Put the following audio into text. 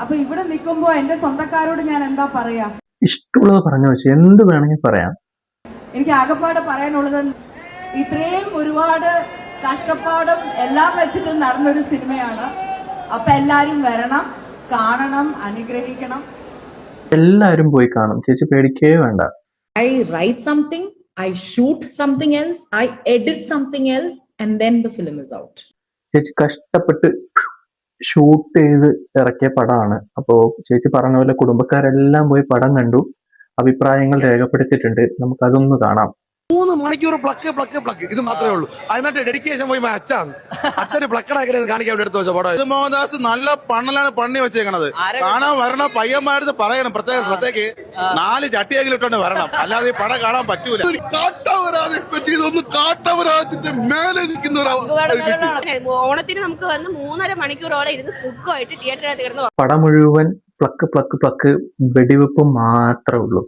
അപ്പൊ ഇവിടെ നിൽക്കുമ്പോ എന്റെ സ്വന്തക്കാരോട് ഞാൻ എന്താ പറയാ? ഇഷ്ടമുള്ളത് പറഞ്ഞു വെച്ച് എന്ത് വേണമെങ്കിൽ പറയാം. എനിക്ക് ആകെപ്പാട് പറയാനുള്ളത് ഇത്രയും ഒരുപാട് കഷ്ടപ്പാടും എല്ലാം വെച്ചിട്ട് നടന്നൊരു സിനിമയാണ്. അപ്പൊ എല്ലാരും വരണം, കാണണം, അനുഗ്രഹിക്കണം. എല്ലാരും പോയി കാണും, ചേച്ചി പേടിക്കേ വേണ്ട. I write something, I shoot something else, I edit something else, and then the film is out. ചേച്ചി കഷ്ടപ്പെട്ട് ഷൂട്ട് ചെയ്ത് ഇറക്കിയ പടമാണ്. അപ്പോ ചേച്ചി പറഞ്ഞ പോലെ കുടുംബക്കാരെല്ലാം പോയി പടം കണ്ടു, അഭിപ്രായങ്ങൾ രേഖപ്പെടുത്തിയിട്ടുണ്ട്. നമുക്ക് അതൊന്ന് കാണാം. 3 മണിക്കൂർ പ്ലക്ക് ഇത് മാത്രമേ ഉള്ളൂ. അതിനകത്ത് ഡെഡിക്കേഷൻ പോയി അച്ഛന് പ്ലക്കടാക്കി കാണിക്കാൻ വേണ്ടി എടുത്തു വെച്ച പടം. ഇത് മോഹൻദാസ് നല്ല പണ്ണലാണ് പണി വെച്ചേക്കണത്. കാണാൻ വരണ പയ്യന്മാരത് പറയണം, പ്രത്യേക ശ്രദ്ധയ്ക്ക് 4 ചട്ടിയെങ്കിലും ഇട്ടോണ്ട് വരണം, അല്ലാതെ ഈ പടം കാണാൻ പറ്റൂല. കാട്ടവരാതിന്റെ മേലെ നിൽക്കുന്ന ഓണത്തിന് നമുക്ക് വന്ന് 3.5 മണിക്കൂറോളം ഇരുന്ന് സുഖമായിട്ട് തിയേറ്ററിനകത്ത് കിടന്ന് പടം മുഴുവൻ പ്ലക്ക് വെടിവെപ്പ് മാത്രമേ ഉള്ളൂ.